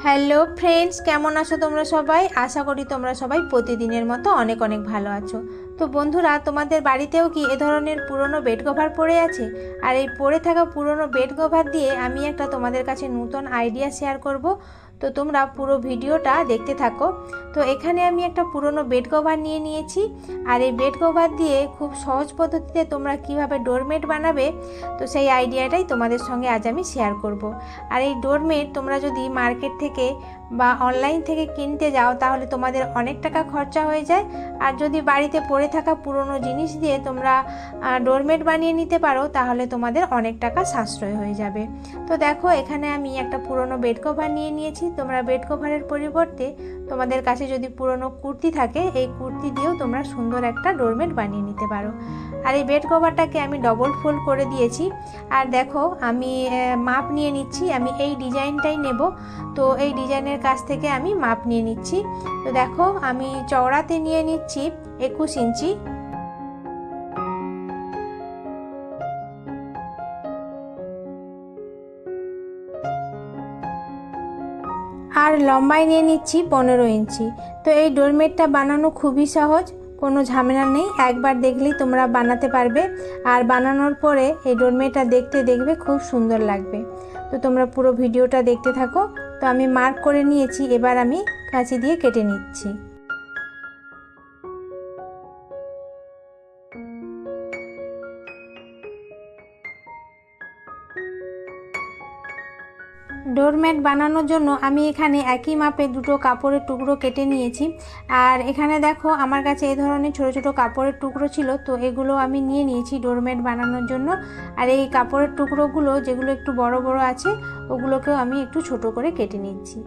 Hello friends, কেমন আছো তোমরা সবাই? আশা করি তোমরা সবাই প্রতিদিনের মতো অনেক অনেক ভালো আছো। তো বন্ধুরা, তোমাদের বাড়িতেও কি এ ধরনের পুরনো বেড কভার পড়ে আছে? আর এই পড়ে থাকা পুরনো বেড কভার দিয়ে আমি একটা তোমাদের কাছে নতুন আইডিয়া শেয়ার করব। তো তোমরা পুরো ভিডিওটা দেখতে থাকো। তো এখানে আমি একটা পুরনো বেড কভার নিয়ে নিয়েছি, আর এই বেড কভার দিয়ে খুব সহজ পদ্ধতিতে তোমরা কিভাবে ডোরমেট বানাবে, তো সেই আইডিয়াটাই তোমাদের সঙ্গে আজ আমি শেয়ার করব। আর এই ডোরমেট তোমরা যদি মার্কেট থেকে বা অনলাইন থেকে কিনতে যাও তাহলে তোমাদের অনেক টাকা খরচা হয়ে যায়। আর যদি বাড়িতে পড়ে থাকা পুরনো জিনিস দিয়ে তোমরা ডোরমেট বানিয়ে নিতে পারো তাহলে তোমাদের অনেক টাকা সাশ্রয় হয়ে যাবে। তো দেখো, এখানে আমি একটা পুরনো বেড কভার নিয়ে নিয়েছি। তোমরা বেড কভারের পরিবর্তে তোমাদের কাছে যদি পুরনো কুর্তি থাকে, এই কুর্তি দিয়েও তোমরা সুন্দর একটা ডোরমেট বানিয়ে নিতে পারো। আর এই বেড কভারটাকে আমি ডবল ফোল্ড করে দিয়েছি। আর দেখো, আমি মাপ নিয়ে নিচ্ছি, আমি এই ডিজাইনটাই নেব। তো এই ডিজাইনের কাছ থেকে আমি মাপ নিয়ে নিচ্ছি। তো দেখো, আমি চওড়াতে নিয়ে নিচ্ছি 21 ইঞ্চি, আর লম্বায় নিয়ে নিচ্ছি 15 ইঞ্চি। তো এই ডোরমেটটা বানানো খুবই সহজ, কোনো ঝামেলা নেই। একবার দেখলেই তোমরা বানাতে পারবে, আর বানানোর পরে এই ডোরমেটটা দেখবে খুব সুন্দর লাগবে। তো তোমরা পুরো ভিডিওটা দেখতে থাকো। তো আমি মার্ক করে নিয়েছি, এবার আমি কাঁচি দিয়ে কেটে নিচ্ছি। ডোরম্যাট বানানোর জন্য আমি এখানে একই মাপে দুটো কাপড়ের টুকরো কেটে নিয়েছি। আর এখানে দেখো, আমার কাছে এই ধরনের ছোট ছোট কাপড়ের টুকরো ছিল, তো এগুলো আমি নিয়ে নিয়েছি ডোরম্যাট বানানোর জন্য। আর এই কাপড়ের টুকরোগুলো যেগুলো একটু বড় বড় আছে, ওগুলোকেও আমি একটু ছোট করে কেটে নিচ্ছি।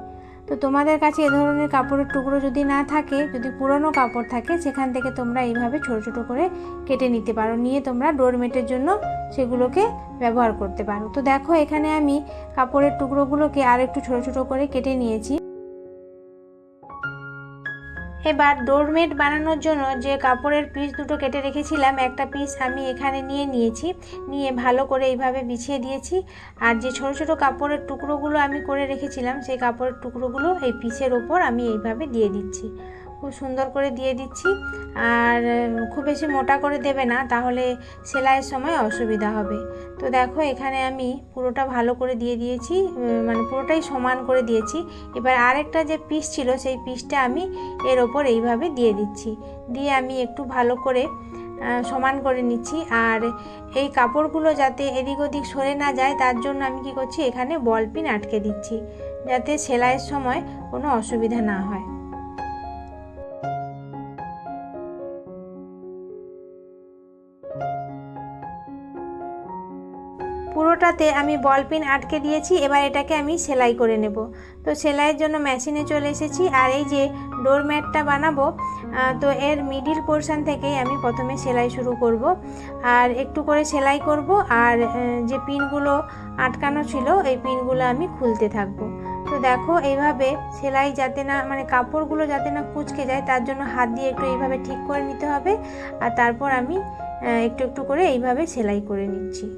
তো তোমাদের কাছে এ ধরনের কাপড়ের টুকরো যদি না থাকে, যদি পুরনো কাপড় থাকে, সেখান থেকে তোমরা এইভাবে ছোট ছোট করে কেটে নিতে পারো, নিয়ে তোমরা ডোরমেটের জন্য সেগুলোকে ব্যবহার করতে পারো। তো দেখো, এখানে আমি কাপড়ের টুকরোগুলোকে আর একটু ছোট ছোট করে কেটে নিয়েছি। এবার ডোরমেট বানানোর জন্য যে কাপড়ের পিস দুটো কেটে রেখেছিলাম, একটা পিস আমি এখানে নিয়ে নিয়েছি, নিয়ে ভালো করে এইভাবে বিছিয়ে দিয়েছি। আর যে ছোট ছোট কাপড়ের টুকরোগুলো আমি করে রেখেছিলাম, সেই কাপড়ের টুকরোগুলো এই পিসের ওপর আমি এইভাবে দিয়ে দিচ্ছি, খুব সুন্দর করে দিয়ে দিচ্ছি। আর খুব বেশি মোটা করে দেবে না, তাহলে সেলাইয়ের সময় অসুবিধা হবে। তো দেখো, এখানে আমি পুরোটা ভালো করে দিয়ে দিয়েছি, মানে পুরোটাই সমান করে দিয়েছি। এবার আরেকটা যে পিস ছিল, সেই পিসটা আমি এর ওপর এইভাবে দিয়ে দিচ্ছি, দিয়ে আমি একটু ভালো করে সমান করে নিচ্ছি। আর এই কাপড়গুলো যাতে এদিক ওদিক সরে না যায়, তার জন্য আমি কি করছি, এখানে বল পিন আটকে দিচ্ছি, যাতে সেলাইয়ের সময় কোনো অসুবিধা না হয়। পুরোটাতে আমি বল পিন আটকে দিয়েছি। এবার এটাকে আমি সেলাই করে নেব। তো সেলাইয়ের জন্য মেশিনে চলে এসেছি। আর এই যে ডোরম্যাটটা বানাবো, তো এর মিডিল পোর্শন থেকেই আমি প্রথমে সেলাই শুরু করব, আর একটু করে সেলাই করব। আর যে পিনগুলো আটকানো ছিল, এই পিনগুলো আমি খুলতে থাকবো। তো দেখো, এইভাবে সেলাই যাতে না, মানে কাপড়গুলো যাতে না কুঁচকে যায়, তার জন্য হাত দিয়ে একটু এইভাবে ঠিক করে নিতে হবে। আর তারপর আমি একটু একটু করে এইভাবে সেলাই করে নিচ্ছি।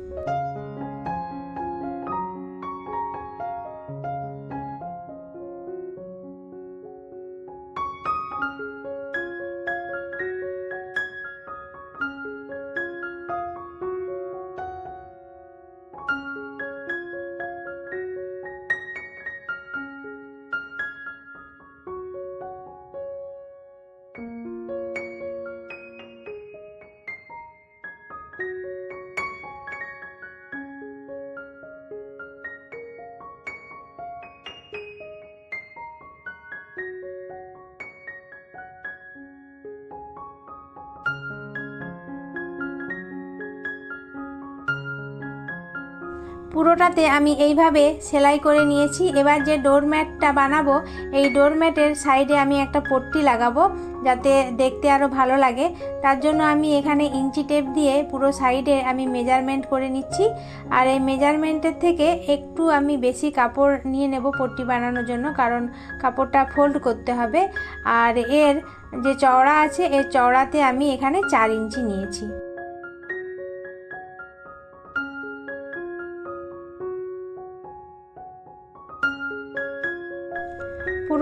পুরোটাতে আমি এইভাবে সেলাই করে নিয়েছি। এবার যে ডোরম্যাটটা বানাবো, এই ডোরম্যাটের সাইডে আমি একটা পট্টি লাগাবো, যাতে দেখতে আরও ভালো লাগে। তার জন্য আমি এখানে ইঞ্চি টেপ দিয়ে পুরো সাইডে আমি মেজারমেন্ট করে নিচ্ছি। আর এই মেজারমেন্টের থেকে একটু আমি বেশি কাপড় নিয়ে নেব পট্টি বানানোর জন্য, কারণ কাপড়টা ফোল্ড করতে হবে। আর এর যে চওড়া আছে, এর চওড়াতে আমি এখানে 4 ইঞ্চি নিয়েছি।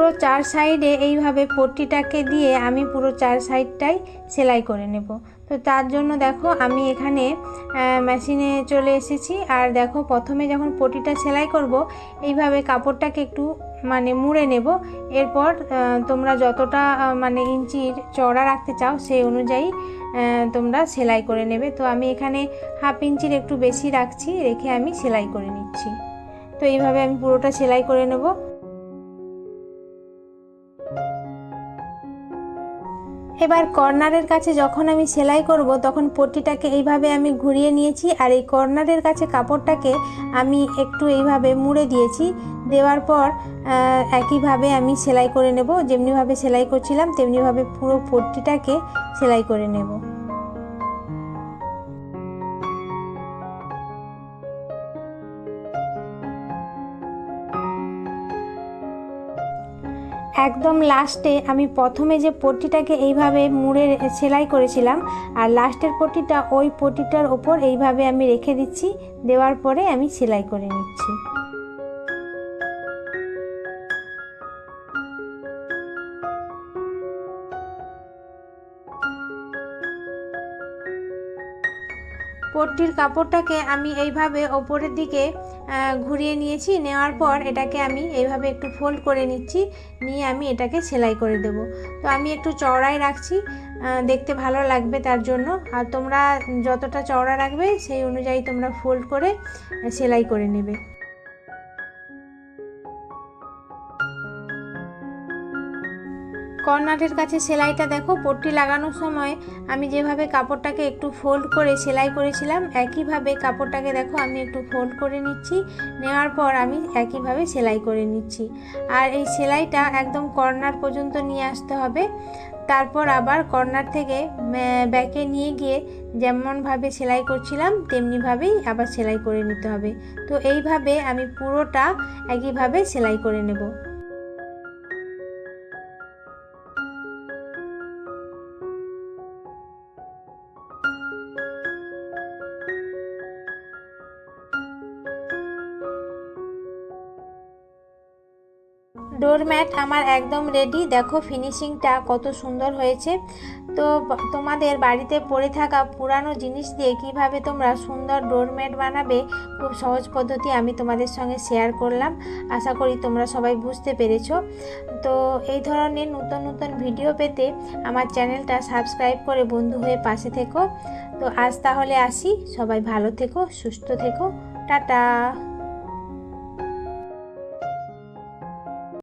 পুরো 4 সাইডে এইভাবে পট্টিটাকে দিয়ে আমি পুরো 4 সাইডটাই সেলাই করে নেব। তো তার জন্য দেখো আমি এখানে মেশিনে চলে এসেছি। আর দেখো প্রথমে যখন পট্টিটা সেলাই করব এইভাবে কাপড়টাকে একটু মুড়ে নেব। এরপর তোমরা যতটা ইঞ্চির চওড়া রাখতে চাও সেই অনুযায়ী তোমরা সেলাই করে নেবে। তো আমি এখানে হাফ ইঞ্চির একটু বেশি রাখছি, রেখে আমি সেলাই করে নিচ্ছি। তো এইভাবে আমি পুরোটা সেলাই করে নেব। এবার কর্নারের কাছে যখন আমি সেলাই করব তখন পট্টিটাকে এইভাবে আমি ঘুরিয়ে নিয়েছি, আর এই কর্নারের কাছে কাপড়টাকে আমি একটু এইভাবে মুড়ে দিয়েছি। দেওয়ার পর একইভাবে আমি সেলাই করে নেব। যেমনিভাবে সেলাই করছিলাম তেমনিভাবে পুরো পট্টিটাকে সেলাই করে নেব। একদম লাস্টে আমি প্রথমে যে পট্টিটাকে এইভাবে মুড়ে সেলাই করেছিলাম আর লাস্টের পট্টিটা ওই পট্টিটার ওপর এইভাবে আমি রেখে দিচ্ছি। দেওয়ার পরে আমি সেলাই করে নিচ্ছি। পট্টির কাপড়টাকে আমি এইভাবে ওপরের দিকে ঘুরিয়ে নিয়েছি। নেওয়ার পর এটাকে আমি এইভাবে একটু ফোল্ড করে নিচ্ছি, নিয়ে আমি এটাকে সেলাই করে দেব। তো আমি একটু চওড়াই রাখছি, দেখতে ভালো লাগবে তার জন্য। আর তোমরা যতটা চওড়া রাখবে সেই অনুযায়ী তোমরা ফোল্ড করে সেলাই করে নেবে। কর্নারের কাছে সেলাইটা দেখো, পট্টি লাগানোর সময় আমি যেভাবে কাপড়টাকে একটু ফোল্ড করে সেলাই করেছিলাম একইভাবে কাপড়টাকে দেখো আমি একটু ফোল্ড করে নিচ্ছি। নেওয়ার পর আমি একইভাবে সেলাই করে নিচ্ছি। আর এই সেলাইটা একদম কর্নার পর্যন্ত নিয়ে আসতে হবে। তারপর আবার কর্নার থেকে ব্যাকে নিয়ে গিয়ে যেমনভাবে সেলাই করছিলাম তেমনিভাবেই আবার সেলাই করে নিতে হবে। তো এইভাবে আমি পুরোটা একইভাবে সেলাই করে নেব। ডোরম্যাট আমার একদম রেডি। দেখো ফিনিশিংটা কত সুন্দর হয়েছে। তো তোমাদের বাড়িতে পড়ে থাকা পুরানো জিনিস দিয়ে কিভাবে তোমরা সুন্দর ডোরম্যাট বানাবে খুব সহজ পদ্ধতি আমি তোমাদের সঙ্গে শেয়ার করলাম। আশা করি তোমরা সবাই বুঝতে পেরেছো। তো এই ধরনের নতুন নতুন ভিডিও পেতে আমার চ্যানেলটা সাবস্ক্রাইব করে বন্ধু হয়ে পাশে থেকো। তো আজ তাহলে আসি, সবাই ভালো থেকো, সুস্থ থেকো, টাটা।